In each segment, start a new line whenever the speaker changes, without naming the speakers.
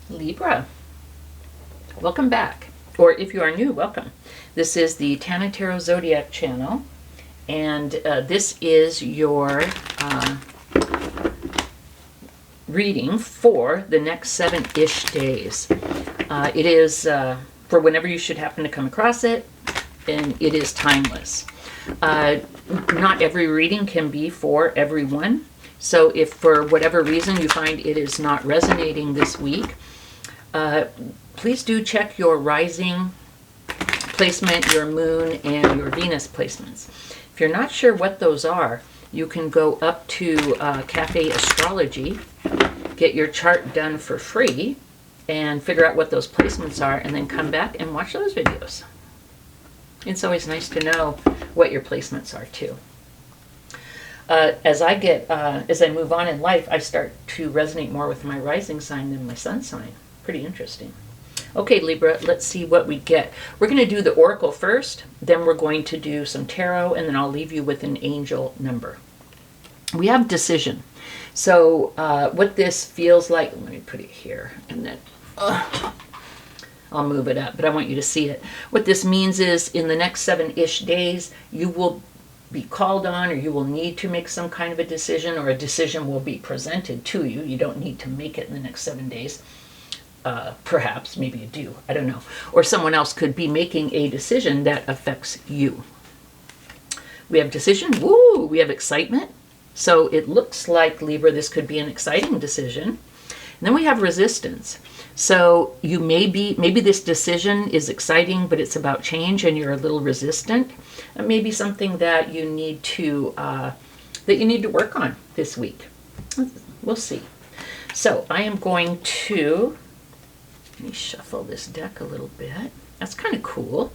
Libra, welcome back. Or if you are new, welcome. This is the Tana Tarot Zodiac channel, and this is your reading for the next 7-ish days. It is for whenever you should happen to come across it, and it is timeless. Not every reading can be for everyone. So if for whatever reason you find it is not resonating this week, please do check your rising placement, your moon, and your Venus placements. If you're not sure what those are, you can go up to Cafe Astrology, get your chart done for free, and figure out what those placements are, and then come back and watch those videos. It's always nice to know what your placements are too. As I move on in life, I start to resonate more with my rising sign than my sun sign. Pretty interesting. Okay, Libra, let's see what we get. We're going to do the oracle first, then we're going to do some tarot, and then I'll leave you with an angel number. We have decision. So what this feels like, let me put it here, and then I'll move it up, but I want you to see it. What this means is in the next 7-ish days, you will be called on, or you will need to make some kind of a decision, or a decision will be presented to you. You don't need to make it in the next 7 days. Perhaps, maybe you do, I don't know. Or someone else could be making a decision that affects you. We have decision, woo, we have excitement. So it looks like, Libra, this could be an exciting decision. And then we have resistance. So you maybe this decision is exciting, but it's about change and you're a little resistant. It may be something that you need to work on this week. We'll see. So I am going to, let me shuffle this deck a little bit. That's kind of cool.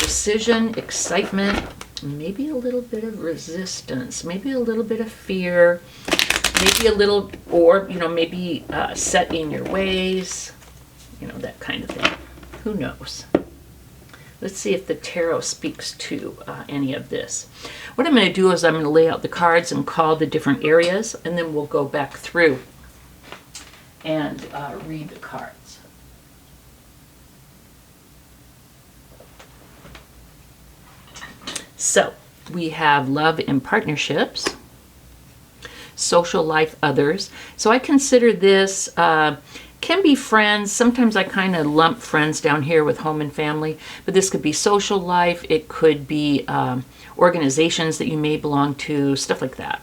Decision, excitement, maybe a little bit of resistance, maybe a little bit of fear, maybe a little, or, maybe set in your ways, that kind of thing. Who knows? Let's see if the tarot speaks to any of this. What I'm going to do is I'm going to lay out the cards and call the different areas, and then we'll go back through and read the cards. So we have love and partnerships, social life, others. So I consider this, can be friends. Sometimes I kind of lump friends down here with home and family, but this could be social life. It could be organizations that you may belong to, stuff like that.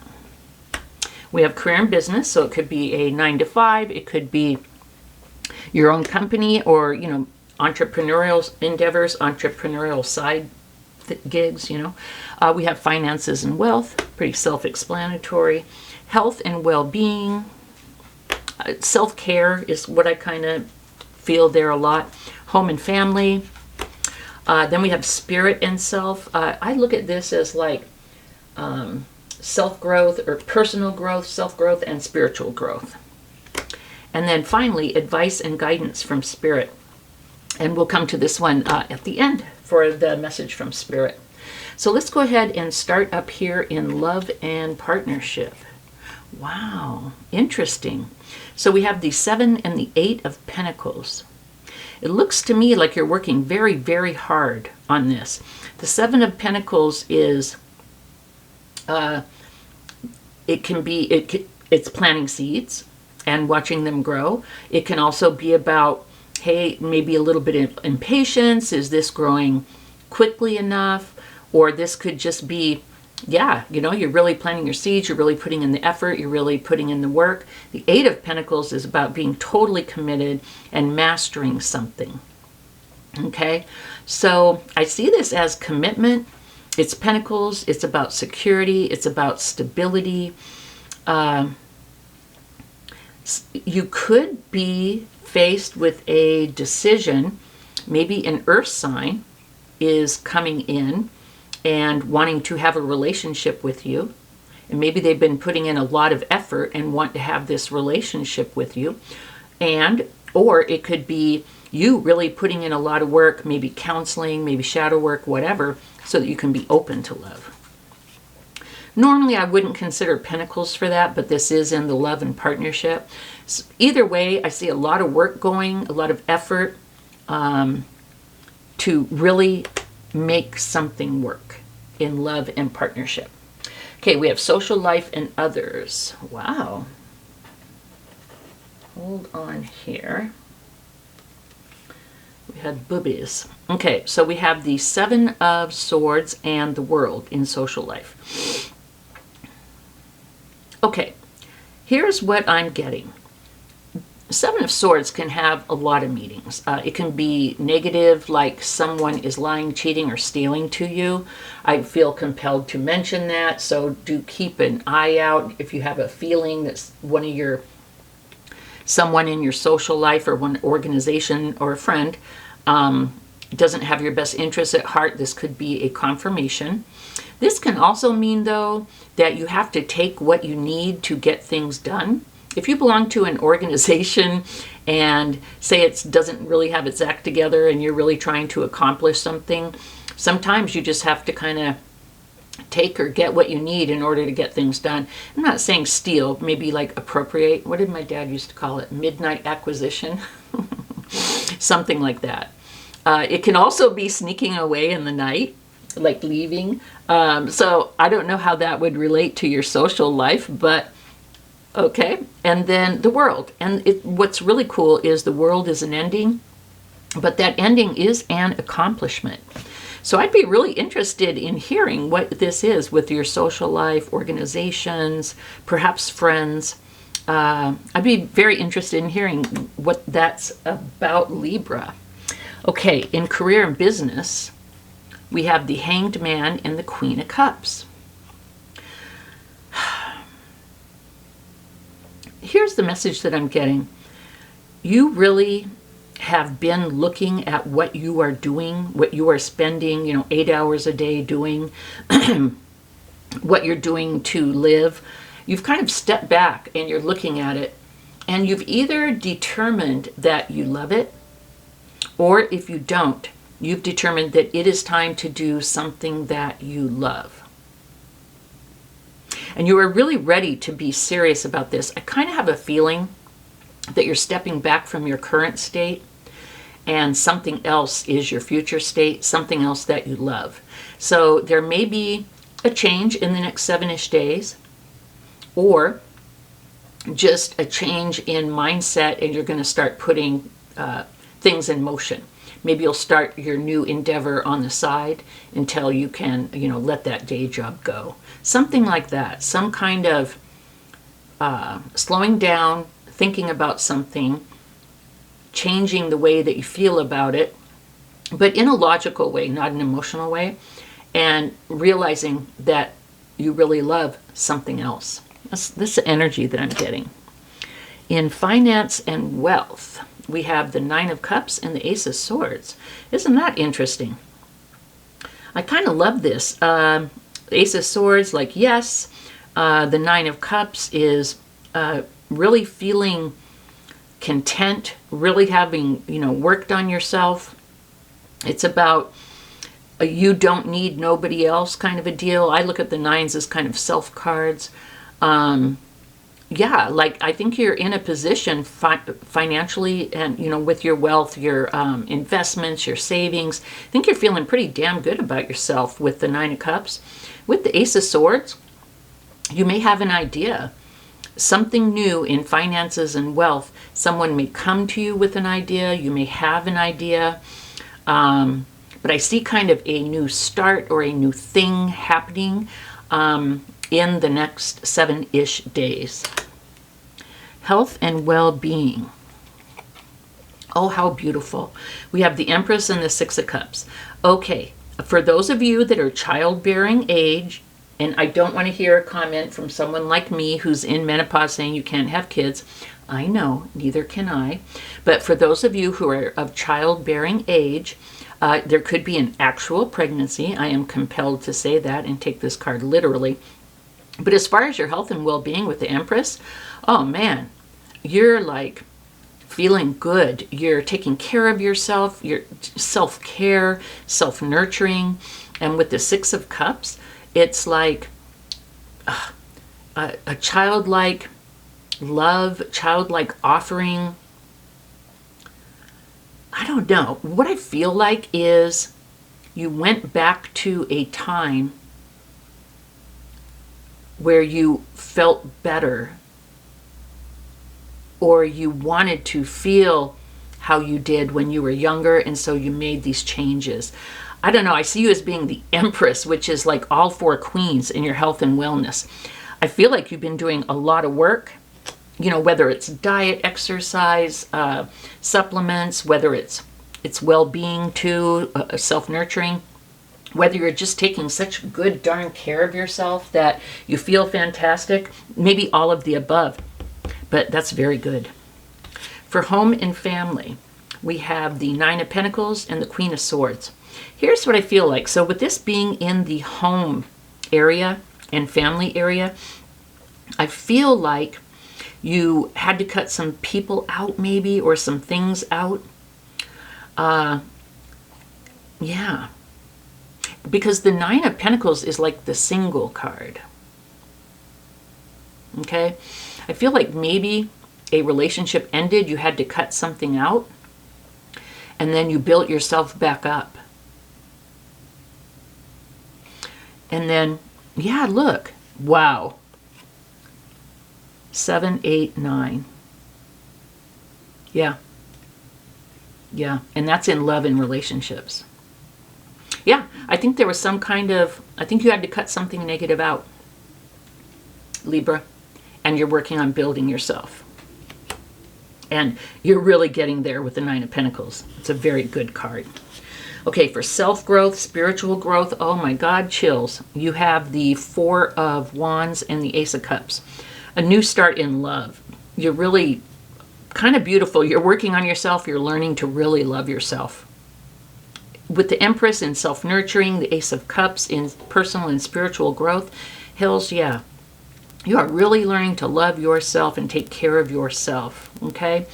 We have career and business, so it could be a 9-to-5. It could be your own company, or, entrepreneurial endeavors, entrepreneurial side gigs, We have finances and wealth, pretty self-explanatory. Health and well-being. Self-care is what I kind of feel there a lot. Home and family. Then we have spirit and self. I look at this as like self-growth, or personal growth, self-growth, and spiritual growth. And then finally, advice and guidance from spirit. And we'll come to this one at the end for the message from spirit. So let's go ahead and start up here in love and partnership. Wow, interesting. So we have the 7 and the 8 of Pentacles. It looks to me like you're working very, very hard on this. The 7 of Pentacles is, it's planting seeds and watching them grow. It can also be about, hey, maybe a little bit of impatience. Is this growing quickly enough? Or this could just be, yeah, you're really planting your seeds, you're really putting in the effort, you're really putting in the work. The 8 of Pentacles is about being totally committed and mastering something. Okay, so I see this as commitment. It's Pentacles, it's about security, it's about stability. You could be faced with a decision. Maybe an earth sign is coming in and wanting to have a relationship with you. And maybe they've been putting in a lot of effort and want to have this relationship with you. Or it could be you really putting in a lot of work, maybe counseling, maybe shadow work, whatever, so that you can be open to love. Normally I wouldn't consider Pentacles for that, but this is in the love and partnership. So either way, I see a lot of work going, a lot of effort to really make something work in love and partnership. Okay, we have social life and others. Wow. Hold on here. We had boobies. Okay, so we have the Seven of Swords and the World in social life. Okay, here's what I'm getting. Seven of Swords can have a lot of meanings. It can be negative, like someone is lying, cheating, or stealing to you. I feel compelled to mention that, so do keep an eye out if you have a feeling that someone in your social life or one organization or a friend doesn't have your best interests at heart. This could be a confirmation. This can also mean, though, that you have to take what you need to get things done. If you belong to an organization and say it doesn't really have its act together and you're really trying to accomplish something, sometimes you just have to kind of take or get what you need in order to get things done. I'm not saying steal, maybe like appropriate. What did my dad used to call it? Midnight acquisition? Something like that. It can also be sneaking away in the night, like leaving. So I don't know how that would relate to your social life, but okay. And then the world. And what's really cool is the world is an ending, but that ending is an accomplishment. So I'd be really interested in hearing what this is with your social life, organizations, perhaps friends. I'd be very interested in hearing what that's about, Libra. Okay, in career and business, we have the Hanged Man and the Queen of Cups. Here's the message that I'm getting. You really have been looking at what you are doing, what you are spending, 8 hours a day doing, what you're doing to live. You've kind of stepped back and you're looking at it, and you've either determined that you love it, or if you don't, you've determined that it is time to do something that you love. And you are really ready to be serious about this. I kind of have a feeling that you're stepping back from your current state and something else is your future state, something else that you love. So there may be a change in the next 7-ish days, or just a change in mindset, and you're going to start putting things in motion. Maybe you'll start your new endeavor on the side until you can, let that day job go. Something like that. Some kind of slowing down, thinking about something, changing the way that you feel about it, but in a logical way, not an emotional way, and realizing that you really love something else. This is the energy that I'm getting. In finance and wealth, we have the Nine of Cups and the Ace of Swords. Isn't that interesting? I kind of love this. Ace of Swords, like yes. The Nine of Cups is really feeling content, really having, worked on yourself. It's about you don't need nobody else kind of a deal. I look at the nines as kind of self cards. Yeah, like I think you're in a position financially and, with your wealth, your investments, your savings. I think you're feeling pretty damn good about yourself with the Nine of Cups. With the Ace of Swords, you may have an idea, something new in finances and wealth. Someone may come to you with an idea. You may have an idea. But I see kind of a new start or a new thing happening in the next 7-ish days. Health and well-being. Oh, how beautiful. We have the Empress and the Six of Cups. Okay, for those of you that are childbearing age, and I don't want to hear a comment from someone like me who's in menopause saying you can't have kids. I know, neither can I. But for those of you who are of childbearing age, there could be an actual pregnancy. I am compelled to say that and take this card literally. But as far as your health and well-being with the Empress, oh man, you're like feeling good. You're taking care of yourself, you're self-care, self-nurturing. And with the Six of Cups, it's like a childlike love, childlike offering. I don't know. What I feel like is you went back to a time where you felt better, or you wanted to feel how you did when you were younger, and so you made these changes. I don't know. I see you as being the Empress, which is like all four queens in your health and wellness. I feel like you've been doing a lot of work, you know, whether it's diet, exercise, supplements, whether it's well-being too, self-nurturing, whether you're just taking such good darn care of yourself that you feel fantastic, maybe all of the above, but that's very good. For home and family, we have the Nine of Pentacles and the Queen of Swords. Here's what I feel like. So with this being in the home area and family area, I feel like you had to cut some people out maybe, or some things out. Yeah. Because the Nine of Pentacles is like the single card. Okay? I feel like maybe a relationship ended, you had to cut something out, and then you built yourself back up. And then, yeah, look. Wow. 7, 8, 9. Yeah. Yeah. And that's in love and relationships. Yeah. I think there was some kind of, I think you had to cut something negative out, Libra. And you're working on building yourself. And you're really getting there with the Nine of Pentacles. It's a very good card. Okay, for self-growth, spiritual growth, oh my God, chills. You have the Four of Wands and the Ace of Cups. A new start in love. You're really kind of beautiful. You're working on yourself. You're learning to really love yourself. With the Empress in self-nurturing, the Ace of Cups in personal and spiritual growth, hells yeah. You are really learning to love yourself and take care of yourself, okay?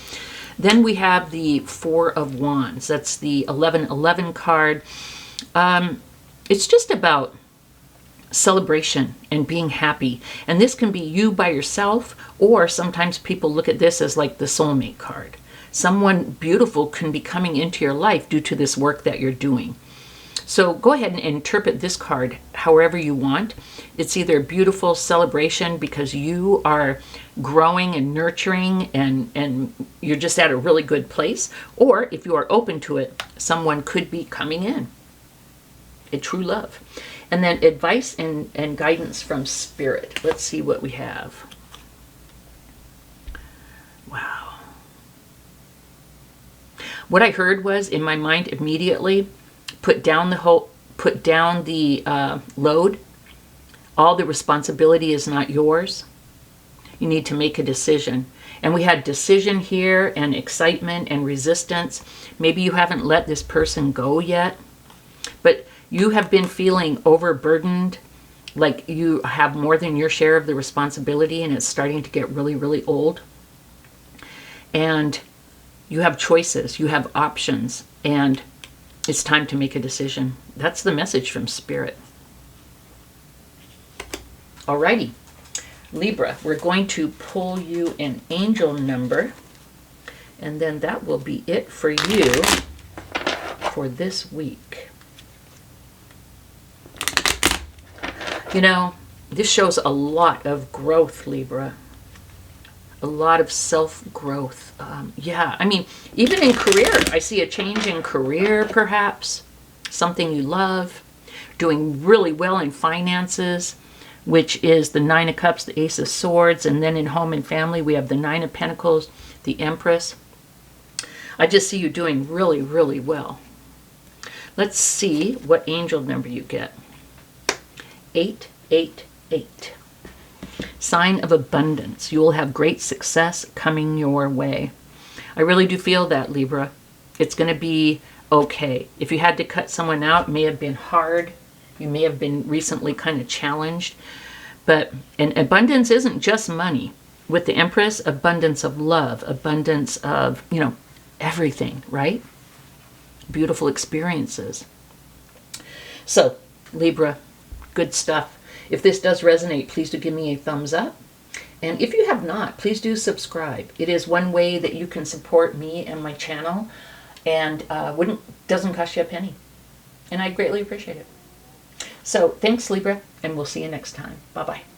Then we have the Four of Wands. That's the 1111 card. It's just about celebration and being happy. And this can be you by yourself, or sometimes people look at this as like the soulmate card. Someone beautiful can be coming into your life due to this work that you're doing. So go ahead and interpret this card however you want. It's either a beautiful celebration because you are growing and nurturing and you're just at a really good place. Or if you are open to it, someone could be coming in. A true love. And then advice and guidance from Spirit. Let's see what we have. Wow. What I heard was in my mind immediately, put down the load. All the responsibility is not yours. You need to make a decision. And we had decision here and excitement and resistance. Maybe you haven't let this person go yet, but you have been feeling overburdened, like you have more than your share of the responsibility, and it's starting to get really, really old. And you have choices, you have options, and it's time to make a decision. That's the message from Spirit. Alrighty, Libra, we're going to pull you an angel number, and then that will be it for you for this week. You know, this shows a lot of growth, Libra. A lot of self-growth. Yeah, I mean, even in career, I see a change in career, perhaps. Something you love. Doing really well in finances, which is the Nine of Cups, the Ace of Swords, and then in home and family, we have the Nine of Pentacles, the Empress. I just see you doing really, really well. Let's see what angel number you get. 888. Sign of abundance. You will have great success coming your way. I really do feel that, Libra. It's going to be okay. If you had to cut someone out, it may have been hard. You may have been recently kind of challenged. But and abundance isn't just money. With the Empress, abundance of love, abundance of, you know, everything, right? Beautiful experiences. So, Libra, good stuff. If this does resonate, please do give me a thumbs up. And if you have not, please do subscribe. It is one way that you can support me and my channel, and doesn't cost you a penny. And I greatly appreciate it. So thanks, Libra, and we'll see you next time. Bye-bye.